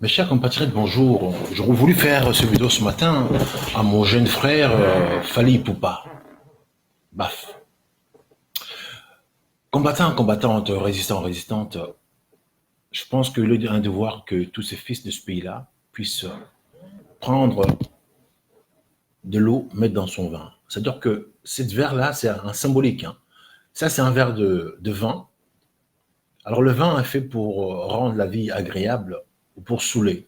Mes chers compatriotes, bonjour. J'aurais voulu faire ce vidéo ce matin à mon jeune frère Fally Ipupa. Baf. Combattant, combattante, résistant, résistante, je pense que le un devoir que tous ces fils de ce pays-là puissent prendre de l'eau, mettre dans son vin. C'est-à-dire que cette verre-là, c'est un symbolique. Hein. Ça, c'est un verre de vin. Alors le vin est fait pour rendre la vie agréable ou pour saouler.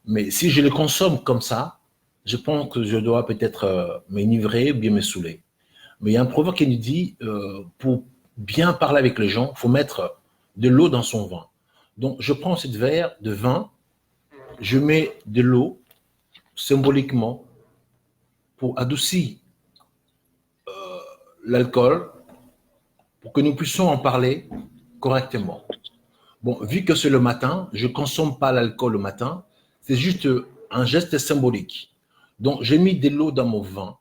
Mais si je le consomme comme ça, je pense que je dois peut-être m'enivrer ou bien me saouler. Mais il y a un proverbe qui nous dit, pour bien parler avec les gens, il faut mettre de l'eau dans son vin. Donc, je prends cette verre de vin, je mets de l'eau symboliquement pour adoucir l'alcool, pour que nous puissions en parler correctement. Bon, vu que c'est le matin, je ne consomme pas l'alcool le matin, c'est juste un geste symbolique. Donc, j'ai mis de l'eau dans mon vin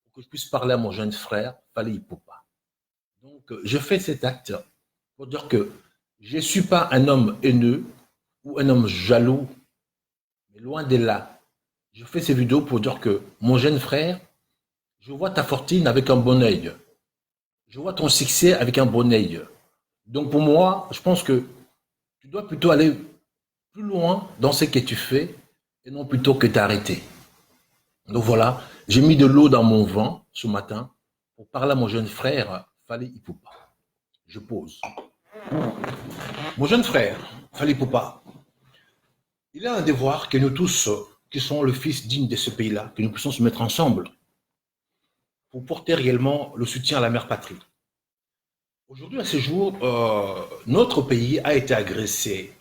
pour que je puisse parler à mon jeune frère, Fally Ipupa. Donc, je fais cet acte pour dire que je ne suis pas un homme haineux ou un homme jaloux, mais loin de là. Je fais ces vidéos pour dire que mon jeune frère, je vois ta fortune avec un bon œil. Je vois ton succès avec un bon œil. Donc, pour moi, je pense que tu dois plutôt aller plus loin dans ce que tu fais et non plutôt que t'arrêter. Donc voilà, j'ai mis de l'eau dans mon vin ce matin pour parler à mon jeune frère, Fally Ipupa. Je pose. Mon jeune frère, Fally Ipupa, il a un devoir que nous tous, qui sommes le fils digne de ce pays-là, que nous puissions se mettre ensemble pour porter réellement le soutien à la mère patrie. Aujourd'hui, à ce jour, notre pays a été agressé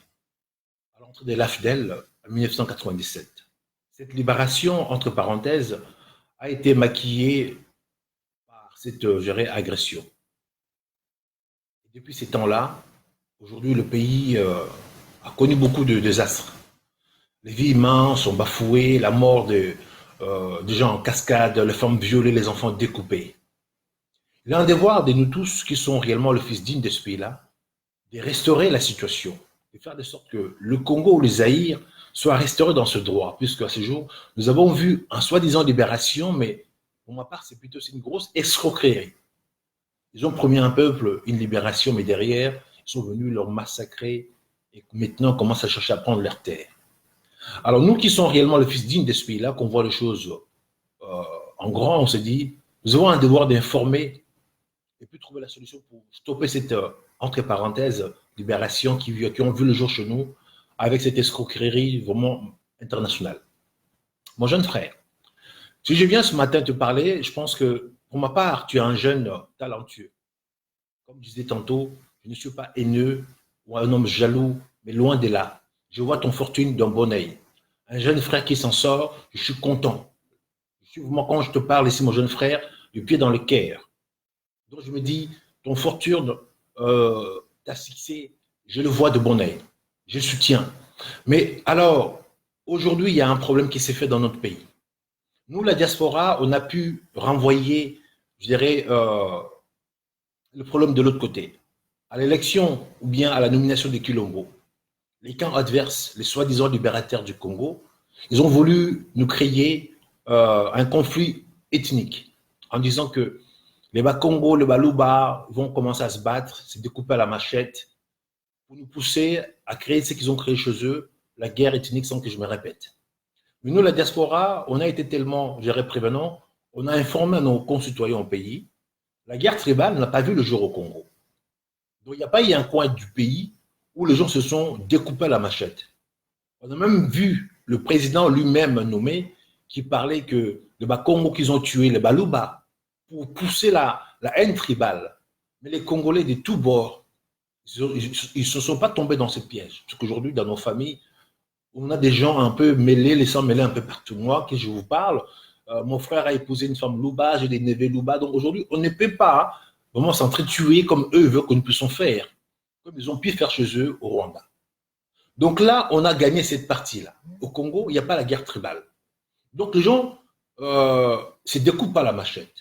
à l'entrée de l'AFDEL en 1997. Cette libération, entre parenthèses, a été maquillée par cette agression. Et depuis ces temps-là, aujourd'hui, le pays a connu beaucoup de désastres. Les vies humaines sont bafouées, la mort de gens en cascade, les femmes violées, les enfants découpés. Il y a un devoir de nous tous qui sont réellement le fils digne de ce pays-là, de restaurer la situation, de faire de sorte que le Congo ou le Zaïre soient restaurés dans ce droit, puisque à ce jour, nous avons vu un soi-disant libération, mais pour ma part, c'est plutôt une grosse escroquerie. Ils ont promis à un peuple une libération, mais derrière, ils sont venus leur massacrer et maintenant commencent à chercher à prendre leur terre. Alors nous qui sommes réellement le fils digne de ce pays-là, qu'on voit les choses en grand, on se dit, nous avons un devoir d'informer et puis trouver la solution pour stopper cette, entre parenthèses, libération qui ont vu le jour chez nous avec cette escroquerie vraiment internationale. Mon jeune frère, si je viens ce matin te parler, je pense que pour ma part, tu es un jeune talentueux. Comme je disais tantôt, je ne suis pas haineux ou un homme jaloux, mais loin de là. Je vois ton fortune d'un bon oeil. Un jeune frère qui s'en sort, je suis content. Moi, quand je te parle ici, mon jeune frère, du pied dans le cœur. Donc je me dis, ton fortune, ta succès, je le vois de bon oeil. Je soutiens. Mais alors, aujourd'hui, il y a un problème qui s'est fait dans notre pays. Nous, la diaspora, on a pu renvoyer, je dirais, le problème de l'autre côté. À l'élection ou bien à la nomination de Kilombo, les camps adverses, les soi-disant libérateurs du Congo, ils ont voulu nous créer un conflit ethnique en disant que les Bakongo, les Baluba vont commencer à se battre, se découper à la machette pour nous pousser à créer ce qu'ils ont créé chez eux, la guerre ethnique, sans que je me répète. Mais nous, la diaspora, on a été tellement, je dirais, prévenants, on a informé nos concitoyens au pays. La guerre tribale n'a pas vu le jour au Congo. Donc, il n'y a pas eu un coin du pays où les gens se sont découpés à la machette. On a même vu le président lui-même nommé qui parlait que les Bakongo qu'ils ont tué, les Baluba, pour pousser la haine tribale. Mais les Congolais de tous bords, ils ne se sont pas tombés dans ce piège. Parce qu'aujourd'hui, dans nos familles, on a des gens un peu mêlés, les sangs mêlés un peu partout. Moi, que je vous parle, mon frère a épousé une femme Louba, j'ai des neveux Louba. Donc aujourd'hui, on ne peut pas vraiment s'entretuer comme eux veulent que nous puissions faire, comme ils ont pu faire chez eux au Rwanda. Donc là, on a gagné cette partie-là. Au Congo, il n'y a pas la guerre tribale. Donc les gens se découpent pas la machette.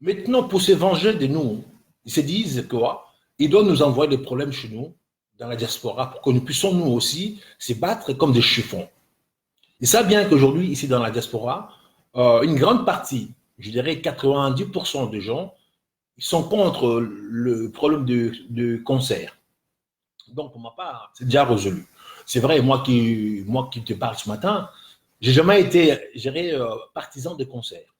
Maintenant, pour se venger de nous, ils se disent quoi? Ils doivent nous envoyer des problèmes chez nous, dans la diaspora pour que nous puissions nous aussi se battre comme des chiffons. Et ça bien qu'aujourd'hui, ici dans la diaspora, une grande partie, je dirais 90% des gens, ils sont contre le problème de concert. Donc, pour ma part, c'est déjà résolu. C'est vrai, moi qui te parle ce matin, j'ai jamais été, je dirais, partisan de concert.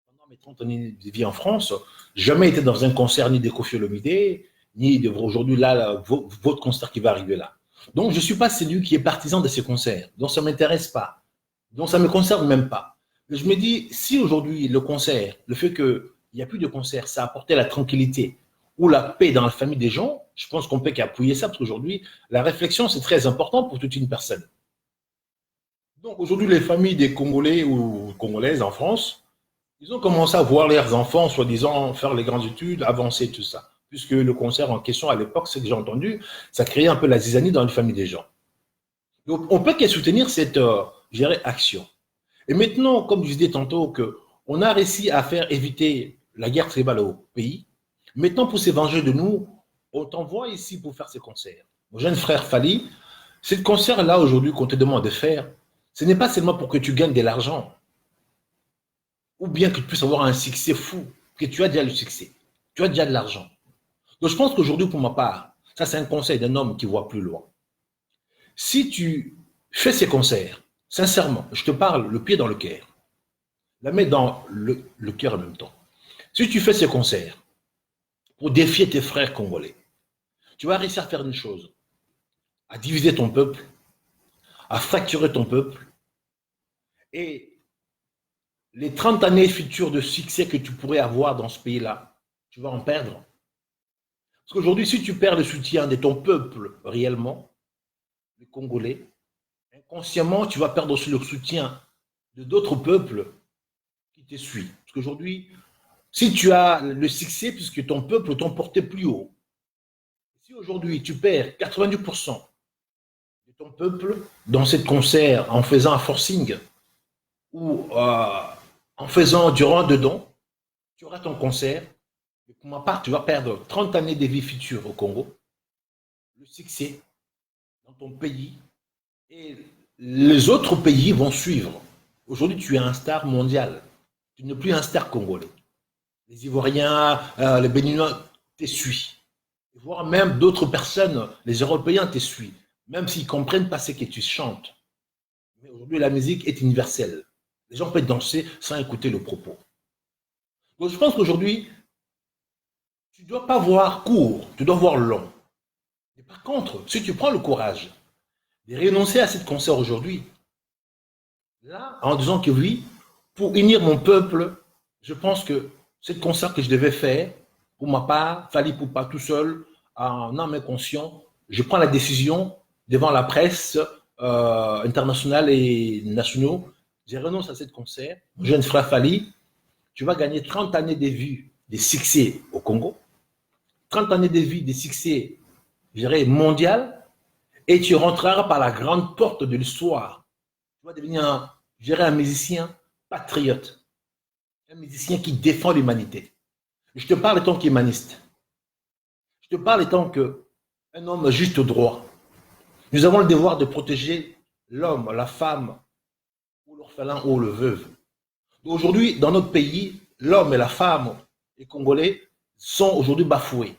Pendant mes 30 années de vie en France, jamais été dans un concert ni de Koffi Olomide, ni de aujourd'hui là, votre concert qui va arriver là. Donc, je ne suis pas celui qui est partisan de ces concerts. Donc, ça ne m'intéresse pas. Donc, ça ne me concerne même pas. Mais je me dis, si aujourd'hui, le concert, le fait qu'il n'y a plus de concert, ça a apporté la tranquillité ou la paix dans la famille des gens, je pense qu'on peut qu'appuyer ça, parce qu'aujourd'hui, la réflexion, c'est très important pour toute une personne. Donc, aujourd'hui, les familles des Congolais ou Congolaises en France, ils ont commencé à voir leurs enfants, soi-disant, faire les grandes études, avancer, tout ça. Puisque le concert en question, à l'époque, c'est que j'ai entendu, ça créait un peu la zizanie dans les familles des gens. Donc, on peut que soutenir cette, je dirais, action. Et maintenant, comme je disais tantôt, qu'on a réussi à faire éviter la guerre tribale au pays, maintenant, pour se venger de nous, on t'envoie ici pour faire ces concerts. Mon jeune frère Fali, ces concerts-là, aujourd'hui, qu'on te demande de faire, ce n'est pas seulement pour que tu gagnes de l'argent, ou bien que tu puisses avoir un succès fou, que tu as déjà le succès, tu as déjà de l'argent. Donc, je pense qu'aujourd'hui, pour ma part, ça, c'est un conseil d'un homme qui voit plus loin. Si tu fais ces concerts, sincèrement, je te parle le pied dans le cœur, la main dans le cœur en même temps. Si tu fais ces concerts pour défier tes frères congolais, tu vas réussir à faire une chose, à diviser ton peuple, à fracturer ton peuple, et les 30 années futures de succès que tu pourrais avoir dans ce pays-là, tu vas en perdre. Parce qu'aujourd'hui, si tu perds le soutien de ton peuple réellement, les Congolais, inconsciemment, tu vas perdre aussi le soutien de d'autres peuples qui te suivent. Parce qu'aujourd'hui, si tu as le succès, puisque ton peuple t'en porté plus haut, si aujourd'hui tu perds 90% de ton peuple dans cette concert en faisant un forcing ou en faisant du rang-dedans, tu auras ton concert. Et pour ma part, tu vas perdre 30 années de vie future au Congo, le succès dans ton pays, et les autres pays vont suivre. Aujourd'hui, tu es un star mondial. Tu n'es plus un star congolais. Les Ivoiriens, les Béninois te suivent. Voire même d'autres personnes, les Européens te suivent. Même s'ils ne comprennent pas ce que tu chantes. Mais aujourd'hui, la musique est universelle. Les gens peuvent danser sans écouter le propos. Donc, je pense qu'aujourd'hui, tu ne dois pas voir court, tu dois voir long. Mais par contre, si tu prends le courage de renoncer à cette concert aujourd'hui, là, en disant que oui, pour unir mon peuple, je pense que cette concert que je devais faire, pour ma part, Fally Ipupa tout seul, en âme et conscient, je prends la décision devant la presse internationale et nationale, je renonce à cette concert. Mon jeune frère Fally, tu vas gagner 30 années de vie, de succès au Congo, 30 années de vie, de succès, je dirais, mondial, et tu rentreras par la grande porte de l'histoire. Tu vas devenir, je dirais, un musicien patriote, un musicien qui défend l'humanité. Je te parle étant qu'humaniste. Je te parle étant qu'un homme juste droit. Nous avons le devoir de protéger l'homme, la femme, ou l'orphelin, ou le veuve. Aujourd'hui, dans notre pays, l'homme et la femme, les Congolais, sont aujourd'hui bafoués.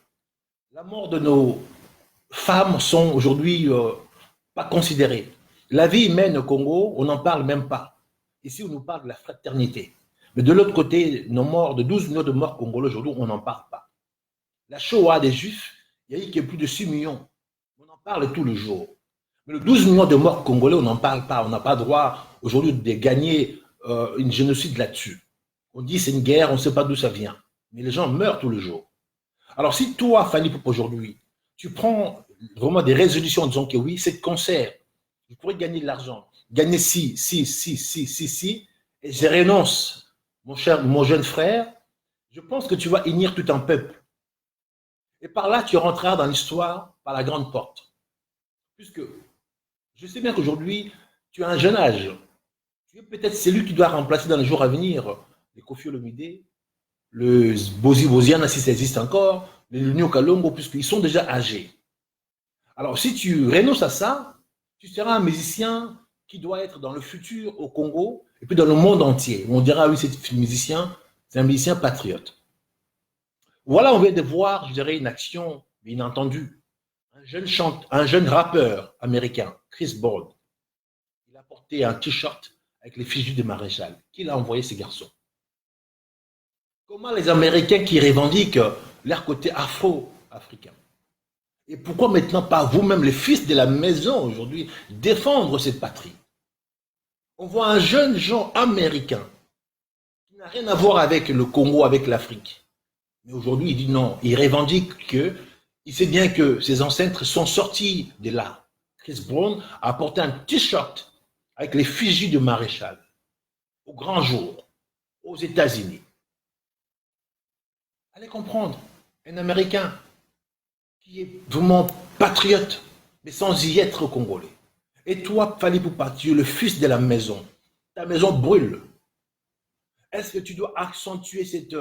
La mort de nos femmes sont aujourd'hui pas considérées. La vie humaine au Congo, on n'en parle même pas. Ici, on nous parle de la fraternité. Mais de l'autre côté, nos morts, de 12 millions de morts congolais aujourd'hui, on n'en parle pas. La Shoah des Juifs, il y a eu plus de 6 millions. On en parle tous les jours. Mais les 12 millions de morts congolais, on n'en parle pas. On n'a pas droit aujourd'hui de gagner une génocide là-dessus. On dit c'est une guerre, on ne sait pas d'où ça vient. Mais les gens meurent tous les jours. Alors si toi, Fally Ipupa, aujourd'hui, tu prends vraiment des résolutions en disant que oui, c'est concert, je pourrais gagner de l'argent, gagner ci, et je renonce, mon jeune frère, je pense que tu vas unir tout un peuple. Et par là, tu rentreras dans l'histoire par la grande porte. Puisque je sais bien qu'aujourd'hui, tu as un jeune âge. Tu es peut-être celui qui doit remplacer dans les jours à venir les Koffi Olomide, le Bozi Boziana, si ça existe encore, les Lunio Kalongo, puisqu'ils sont déjà âgés. Alors, si tu renonces à ça, tu seras un musicien qui doit être dans le futur au Congo et puis dans le monde entier. On dira, oui, c'est un musicien patriote. Voilà, on vient de voir, je dirais, une action inattendue. Un jeune rappeur américain, Chris Brown, il a porté un t-shirt avec les fichus de maréchal. Qui l'a envoyé ces garçons? Comment les Américains qui revendiquent leur côté afro-africain? Et pourquoi maintenant pas vous-même, les fils de la maison aujourd'hui, défendre cette patrie? On voit un jeune Jean américain qui n'a rien à voir avec le Congo, avec l'Afrique. Mais aujourd'hui, il dit non, il revendique que, il sait bien que ses ancêtres sont sortis de là. Chris Brown a porté un t-shirt avec les fichus de maréchal au grand jour, aux États-Unis. Allez comprendre, un Américain qui est vraiment patriote, mais sans y être congolais. Et toi, Fally Ipupa, tu es le fils de la maison. Ta maison brûle. Est-ce que tu dois accentuer cette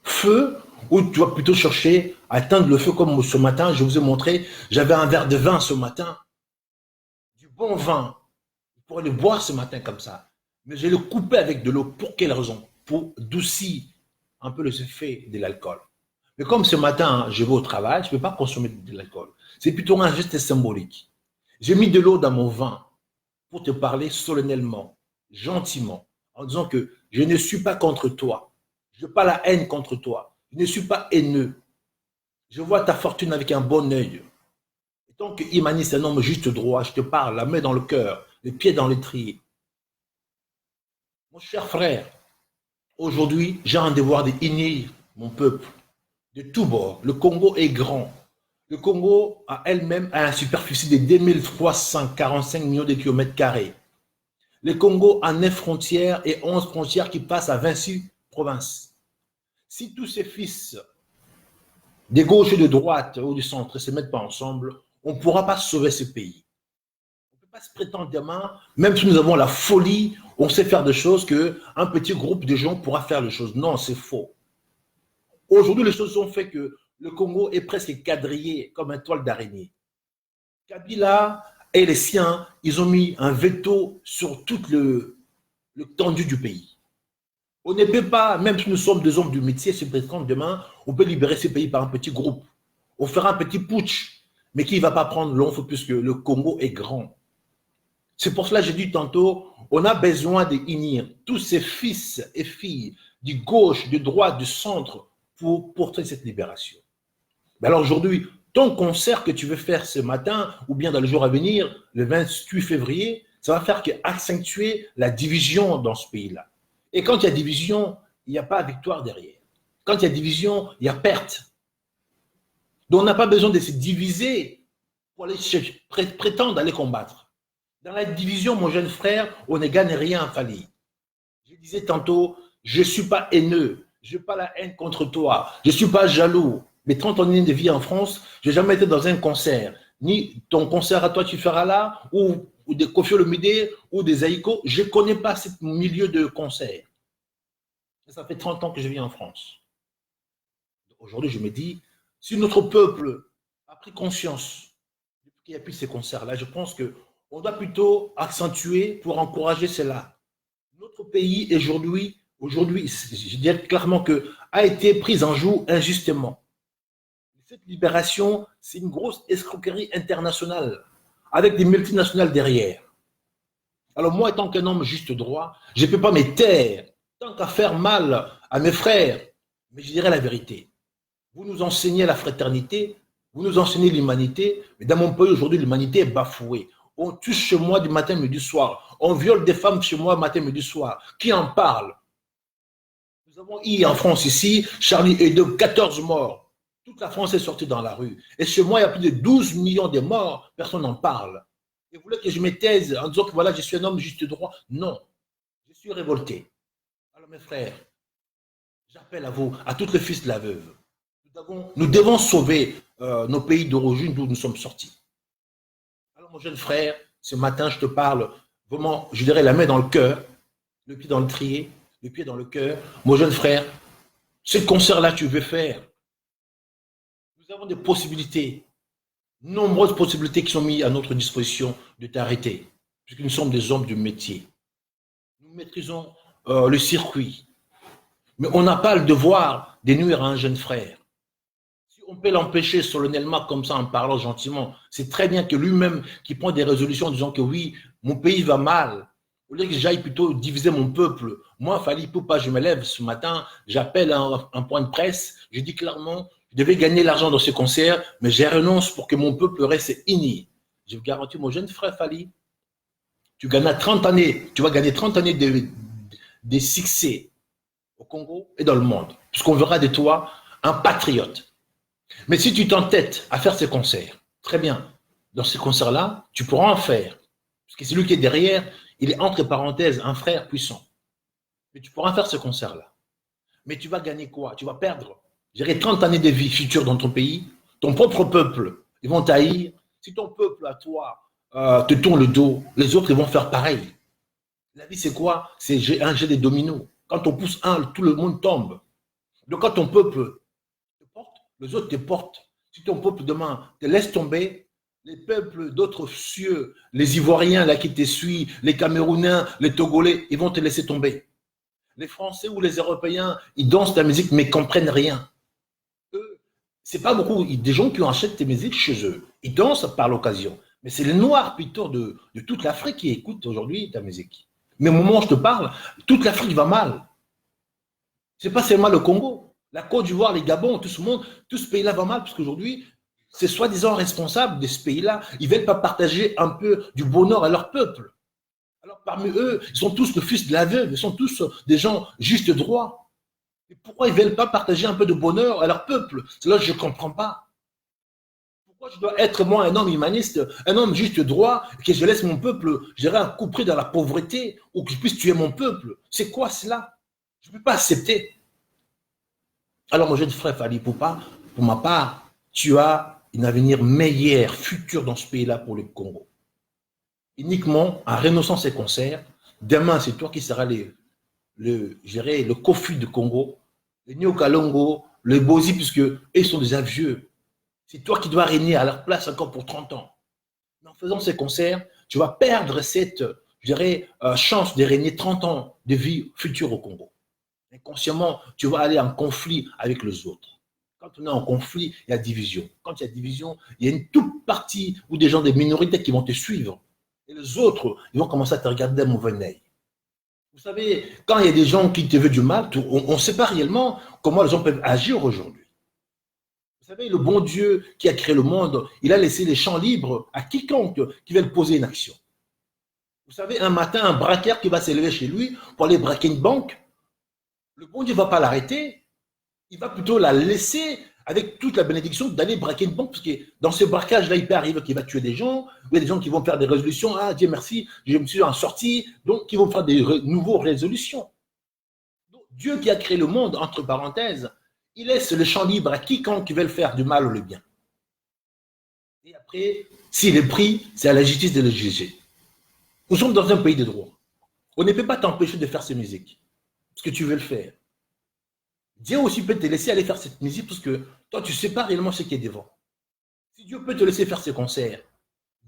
feu ou tu dois plutôt chercher à atteindre le feu comme ce matin? Je vous ai montré, j'avais un verre de vin ce matin, du bon vin. Vous pourrez le boire ce matin comme ça. Mais je le coupé avec de l'eau. Pour quelle raison? Pour adoucir un peu les effets de l'alcool. Mais comme ce matin, je vais au travail, je ne peux pas consommer de l'alcool. C'est plutôt un geste symbolique. J'ai mis de l'eau dans mon vin pour te parler solennellement, gentiment, en disant que je ne suis pas contre toi. Je n'ai pas la haine contre toi. Je ne suis pas haineux. Je vois ta fortune avec un bon œil. Et tant que Imani, c'est un homme juste droit, je te parle, la main dans le cœur, les pieds dans l'étrier. Mon cher frère, aujourd'hui, j'ai un devoir d'unir mon peuple de tous bords. Le Congo est grand. Le Congo a elle-même une superficie de 2345 millions de kilomètres carrés. Le Congo a 9 frontières et 11 frontières qui passent à 26 provinces. Si tous ces fils de gauche et de droite ou du centre ne se mettent pas ensemble, on ne pourra pas sauver ce pays. On ne peut pas se prétendre demain, même si nous avons la folie, on sait faire des choses qu'un petit groupe de gens pourra faire des choses. Non, c'est faux. Aujourd'hui, les choses ont fait que le Congo est presque quadrillé comme une toile d'araignée. Kabila et les siens, ils ont mis un veto sur toute l'étendue du pays. On ne peut pas, même si nous sommes des hommes du métier, se prétendre demain, on peut libérer ce pays par un petit groupe. On fera un petit putsch, mais qui ne va pas prendre l'onfre puisque le Congo est grand. C'est pour cela que j'ai dit tantôt, on a besoin d'unir tous ces fils et filles du gauche, du droite, du centre pour porter cette libération. Mais alors aujourd'hui, ton concert que tu veux faire ce matin ou bien dans le jour à venir, le 28 février, ça va faire qu'accentuer la division dans ce pays-là. Et quand il y a division, il n'y a pas victoire derrière. Quand il y a division, il y a perte. Donc on n'a pas besoin de se diviser pour aller prétendre aller combattre. Dans la division, mon jeune frère, on ne gagne rien à Fally. Je disais tantôt, je ne suis pas haineux, je n'ai pas la haine contre toi, je ne suis pas jaloux. Mais 30 années de vie en France, je n'ai jamais été dans un concert. Ni ton concert à toi, tu feras là, ou des Koffi Olomide, ou des Aïko. Je ne connais pas ce milieu de concert. Ça fait 30 ans que je vis en France. Aujourd'hui, je me dis, si notre peuple a pris conscience depuis qu'il n'y a plus ces concerts-là, je pense qu'on doit plutôt accentuer pour encourager cela. Notre pays, aujourd'hui, je dirais clairement que a été pris en joue injustement. Cette libération, c'est une grosse escroquerie internationale, avec des multinationales derrière. Alors moi, étant qu'un homme juste droit, je ne peux pas me taire, tant qu'à faire mal à mes frères. Mais je dirais la vérité. Vous nous enseignez la fraternité, vous nous enseignez l'humanité, mais dans mon pays, aujourd'hui, l'humanité est bafouée. On tue chez moi du matin, midi, soir. On viole des femmes chez moi, matin, midi, soir. Qui en parle? Nous avons eu en France ici, Charlie Hebdo, 14 morts. Toute la France est sortie dans la rue. Et chez moi, il y a plus de 12 millions de morts. Personne n'en parle. Et vous voulez que je me taise en disant que voilà, je suis un homme juste droit? Non. Je suis révolté. Alors mes frères, j'appelle à vous, à tous les fils de la veuve. Nous devons sauver nos pays d'origine d'où nous sommes sortis. Alors mon jeune frère, ce matin, je te parle vraiment, je dirais la main dans le cœur, le pied dans le trier, le pied dans le cœur. Mon jeune frère, ce concert-là, tu veux faire. Nous avons des possibilités. Nombreuses possibilités qui sont mises à notre disposition de t'arrêter, puisque nous sommes des hommes du métier. Nous maîtrisons le circuit, mais on n'a pas le devoir de nuire à un jeune frère. Si on peut l'empêcher solennellement comme ça en parlant gentiment, c'est très bien que lui-même qui prend des résolutions en disant que oui, mon pays va mal, au lieu que j'aille plutôt diviser mon peuple. Moi, Fally Ipupa, je me lève ce matin, j'appelle un point de presse, je dis clairement, je devais gagner l'argent dans ce concert, mais j'ai renonce pour que mon peuple reste uni. Je vous garantis, mon jeune frère Fally, tu gagnes 30 années, tu vas gagner 30 années de succès au Congo et dans le monde, puisqu'on verra de toi un patriote. Mais si tu t'entêtes à faire ces concerts, très bien, dans ces concerts-là, tu pourras en faire, parce que celui qui est derrière, il est entre parenthèses un frère puissant. Mais tu pourras faire ce concert-là. Mais tu vas gagner quoi? Tu vas perdre, je dirais, 30 années de vie future dans ton pays, ton propre peuple, ils vont t'haïr. Si ton peuple à toi te tourne le dos, les autres ils vont faire pareil. La vie c'est quoi? C'est un jeu de dominos. Quand on pousse un, tout le monde tombe. Donc quand ton peuple te porte, les autres te portent. Si ton peuple demain te laisse tomber, les peuples d'autres cieux, les Ivoiriens là qui te suivent, les Camerounais, les Togolais, ils vont te laisser tomber. Les Français ou les Européens, ils dansent ta musique mais ils ne comprennent rien. Eux, c'est pas beaucoup des gens qui achètent tes musiques chez eux. Ils dansent par l'occasion. Mais c'est les Noirs plutôt de toute l'Afrique qui écoutent aujourd'hui ta musique. Mais au moment où je te parle, toute l'Afrique va mal. C'est pas seulement le Congo. La Côte d'Ivoire, les Gabon, tout ce monde, tout ce pays-là va mal parce qu'aujourd'hui, c'est soi-disant responsables de ce pays-là. Ils ne veulent pas partager un peu du bonheur à leur peuple. Alors parmi eux, ils sont tous le fils de la veuve, ils sont tous des gens juste droits. Et pourquoi ils ne veulent pas partager un peu de bonheur à leur peuple? C'est là que je ne comprends pas. Pourquoi je dois être, moi, un homme humaniste, un homme juste droit, que je laisse mon peuple, je dirais, un coup pris dans la pauvreté, ou que je puisse tuer mon peuple? C'est quoi cela? Je ne peux pas accepter. Alors, mon jeune frère Fally Ipupa, pour ma part, tu as un avenir meilleur, futur dans ce pays-là pour le Congo. Uniquement en renonçant ces concerts, demain, c'est toi qui seras le Kofi du Congo, le Nio Kalongo, le Bozi, puisque ils sont déjà vieux. C'est toi qui dois régner à leur place encore pour 30 ans. Mais en faisant ces concerts, tu vas perdre cette, je dirais, chance de régner 30 ans de vie future au Congo. Inconsciemment, tu vas aller en conflit avec les autres. Quand on est en conflit, il y a division. Quand il y a division, il y a une toute partie ou des gens des minorités qui vont te suivre. Et les autres, ils vont commencer à te regarder d'un mauvais œil. Vous savez, quand il y a des gens qui te veulent du mal, on ne sait pas réellement comment les gens peuvent agir aujourd'hui. Vous savez, le bon Dieu qui a créé le monde, il a laissé les champs libres à quiconque qui veut poser une action. Vous savez, un matin, un braqueur qui va s'élever chez lui pour aller braquer une banque, le bon Dieu ne va pas l'arrêter, il va plutôt la laisser avec toute la bénédiction d'aller braquer une banque, parce que dans ce braquage-là, il peut arriver qu'il va tuer des gens, il y a des gens qui vont faire des résolutions, ah Dieu merci, je me suis en sortie, donc ils vont faire des nouvelles résolutions. Donc, Dieu qui a créé le monde, entre parenthèses, il laisse le champ libre à quiconque veut faire du mal ou le bien. Et après, s'il est pris, c'est à la justice de le juger. Nous sommes dans un pays de droit. On ne peut pas t'empêcher de faire ces musiques, parce que tu veux le faire. Dieu aussi peut te laisser aller faire cette musique parce que toi, tu ne sais pas réellement ce qui est devant. Si Dieu peut te laisser faire ces concerts,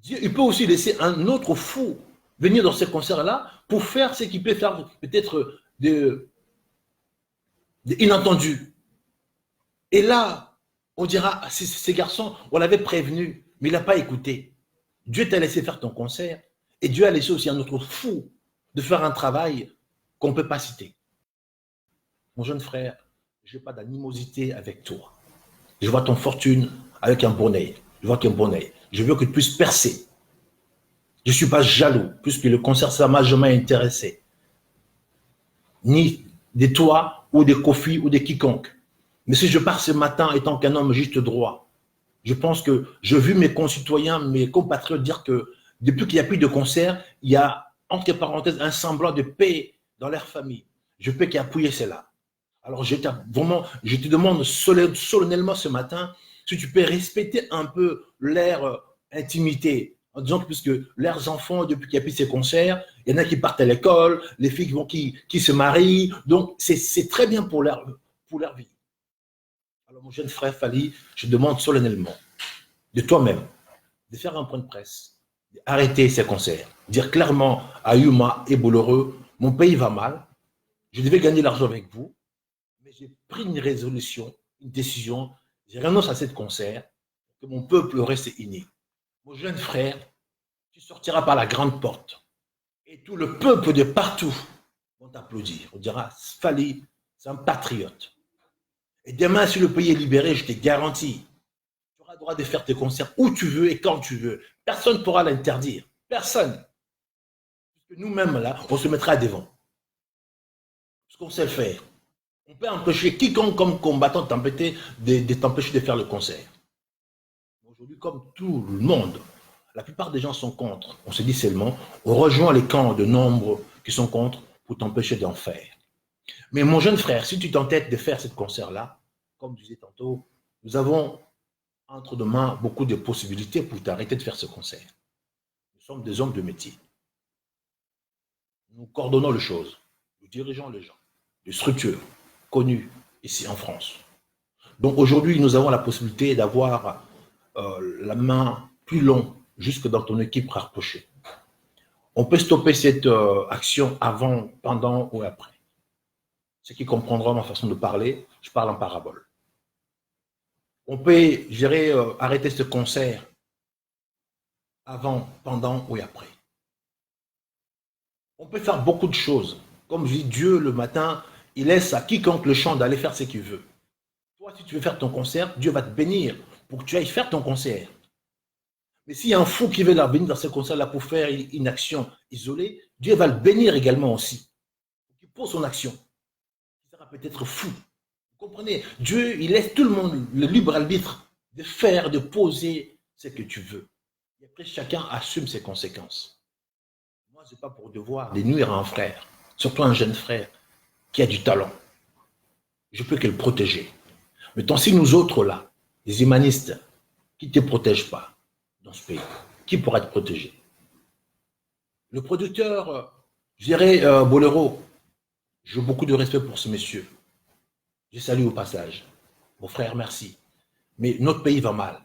Dieu, il peut aussi laisser un autre fou venir dans ces concerts-là pour faire ce qu'il peut faire peut-être inattendu. Et là, on dira, ces garçons, on l'avait prévenu, mais il n'a pas écouté. Dieu t'a laissé faire ton concert et Dieu a laissé aussi un autre fou de faire un travail qu'on ne peut pas citer. Mon jeune frère, je n'ai pas d'animosité avec toi. Je vois ton fortune avec un bon œil. Je vois qu'un bon œil. Je veux que tu puisses percer. Je ne suis pas jaloux, puisque le concert, ça ne m'a jamais intéressé. Ni de toi, ou de Kofi, ou de quiconque. Mais si je pars ce matin étant qu'un homme juste droit, je pense que j'ai vu mes concitoyens, mes compatriotes dire que depuis qu'il n'y a plus de concert, il y a, entre parenthèses, un semblant de paix dans leur famille. Je peux qu'appuyer cela. Alors, je te demande solennellement ce matin si tu peux respecter un peu leur intimité. En disant que puisque leurs enfants, depuis qu'il y a plus ces concerts, il y en a qui partent à l'école, les filles qui se marient. Donc, c'est très bien pour leur vie. Alors, mon jeune frère Fally, je demande solennellement de toi-même, de faire un point de presse, d'arrêter ces concerts, dire clairement à Yuma et Boloreux, mon pays va mal, je devais gagner l'argent avec vous, mais j'ai pris une résolution, une décision, je renonce à ce concert, que mon peuple reste uni. Mon jeune frère, tu sortiras par la grande porte, et tout le peuple de partout vont t'applaudir. On dira, Fally, c'est un patriote. Et demain, si le pays est libéré, je te garantis, tu auras le droit de faire tes concerts où tu veux et quand tu veux. Personne ne pourra l'interdire. Personne. Parce que nous-mêmes, là, on se mettra devant. Parce qu'on sait le faire. On peut empêcher quiconque comme combattant de t'empêcher de faire le concert. Aujourd'hui, comme tout le monde, la plupart des gens sont contre. On se dit seulement, on rejoint les camps de nombre qui sont contre pour t'empêcher d'en faire. Mais mon jeune frère, si tu t'entêtes de faire ce concert-là, comme je disais tantôt, nous avons entre nos mains beaucoup de possibilités pour t'arrêter de faire ce concert. Nous sommes des hommes de métier. Nous coordonnons les choses. Nous dirigeons les gens, des structures connues ici en France. Donc aujourd'hui, nous avons la possibilité d'avoir la main plus longue jusque dans ton équipe rapprochée. On peut stopper cette action avant, pendant ou après. Ceux qui comprendront ma façon de parler, je parle en parabole. On peut gérer, arrêter ce concert avant, pendant ou après. On peut faire beaucoup de choses. Comme je dis, Dieu, le matin, il laisse à quiconque le champ d'aller faire ce qu'il veut. Toi, si tu veux faire ton concert, Dieu va te bénir pour que tu ailles faire ton concert. Mais s'il y a un fou qui veut venir dans ce concert-là pour faire une action isolée, Dieu va le bénir également aussi. Pour son action. Il sera peut-être fou. Vous comprenez? Dieu, il laisse tout le monde le libre arbitre de faire, de poser ce que tu veux. Et après, chacun assume ses conséquences. Moi, je n'ai pas pour devoir de nuire à un frère, surtout un jeune frère qui a du talent. Je peux que le protéger. Mais tant si nous autres là, les humanistes, qui ne te protègent pas dans ce pays, qui pourra te protéger? Le producteur, je dirais Bolero, j'ai beaucoup de respect pour ce monsieur. Je salue au passage. Mon frère, merci. Mais notre pays va mal.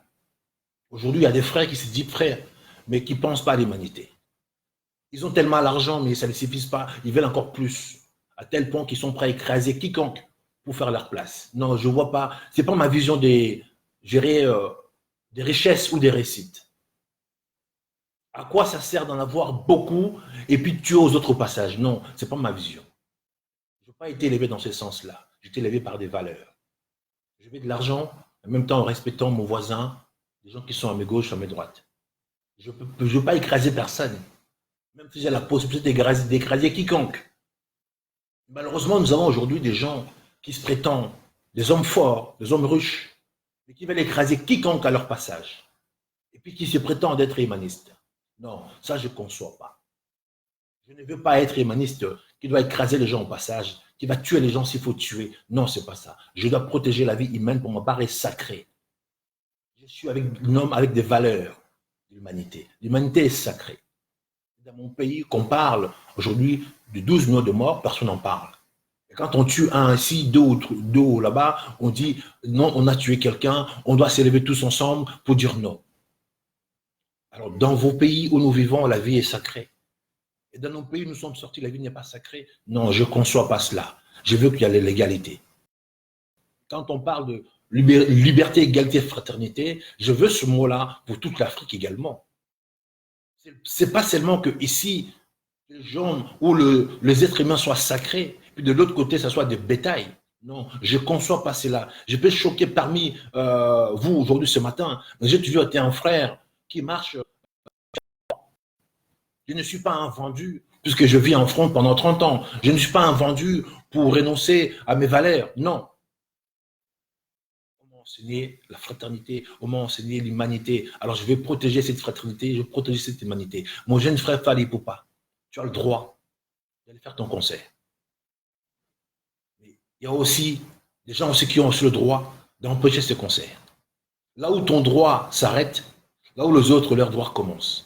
Aujourd'hui, il y a des frères qui se disent frères, mais qui ne pensent pas à l'humanité. Ils ont tellement l'argent, mais ça ne suffit pas. Ils veulent encore plus. À tel point qu'ils sont prêts à écraser quiconque pour faire leur place. Non, je ne vois pas. Ce n'est pas ma vision de gérer des richesses ou des réussites. À quoi ça sert d'en avoir beaucoup et puis de tuer aux autres au passage? Non, ce n'est pas ma vision. Je n'ai pas été élevé dans ce sens-là. J'ai été élevé par des valeurs. Je veux de l'argent, en même temps en respectant mon voisin, les gens qui sont à mes gauches, à mes droites. Je ne veux pas écraser personne, même si j'ai la possibilité d'écraser quiconque. Malheureusement, nous avons aujourd'hui des gens qui se prétendent des hommes forts, des hommes riches, mais qui veulent écraser quiconque à leur passage, et puis qui se prétendent être humanistes. Non, ça je ne conçois pas. Je ne veux pas être humaniste qui doit écraser les gens au passage, qui va tuer les gens s'il faut tuer. Non, ce n'est pas ça. Je dois protéger la vie humaine pour me barrer sacrée. Je suis avec un homme avec des valeurs de l'humanité. L'humanité est sacrée. Dans mon pays, qu'on parle aujourd'hui de 12 millions de morts, personne n'en parle. Et quand on tue un ici, deux là-bas, on dit non, on a tué quelqu'un, on doit s'élever tous ensemble pour dire non. Alors, dans vos pays où nous vivons, la vie est sacrée. Et dans nos pays où nous sommes sortis, la vie n'est pas sacrée. Non, je ne conçois pas cela. Je veux qu'il y ait l'égalité. Quand on parle de liberté, égalité, fraternité, je veux ce mot-là pour toute l'Afrique également. Ce n'est pas seulement que ici, les gens ou les êtres humains soient sacrés, puis de l'autre côté, ça soit des bétails. Non, je ne conçois pas cela. Je peux choquer parmi vous aujourd'hui ce matin, mais j'ai toujours été un frère qui marche. Je ne suis pas un vendu, puisque je vis en France pendant 30 ans. Je ne suis pas un vendu pour renoncer à mes valeurs. Non. On m'a enseigné la fraternité, on m'a enseigné l'humanité. Alors je vais protéger cette fraternité, je vais protéger cette humanité. Mon jeune frère Fally Ipupa, tu as le droit d'aller faire ton concert. Mais il y a aussi des gens aussi qui ont aussi le droit d'empêcher ce concert. Là où ton droit s'arrête, là où les autres, leur droit commence.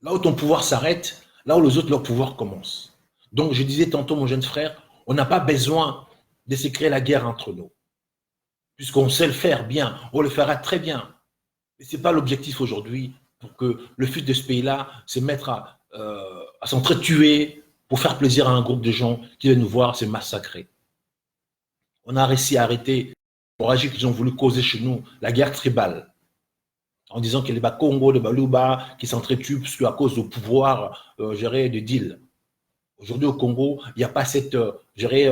Là où ton pouvoir s'arrête, là où les autres, leur pouvoir commence. Donc, je disais tantôt, mon jeune frère, on n'a pas besoin de se créer la guerre entre nous. Puisqu'on sait le faire bien, on le fera très bien. Mais ce n'est pas l'objectif aujourd'hui pour que le fils de ce pays-là se mette à s'entretuer pour faire plaisir à un groupe de gens qui viennent nous voir se massacrer. On a réussi à arrêter, pour agir qu'ils ont voulu causer chez nous, la guerre tribale, en disant que les Congo, les Baluba, qui s'entretuent à cause du pouvoir de deal. Aujourd'hui au Congo, il n'y a pas cette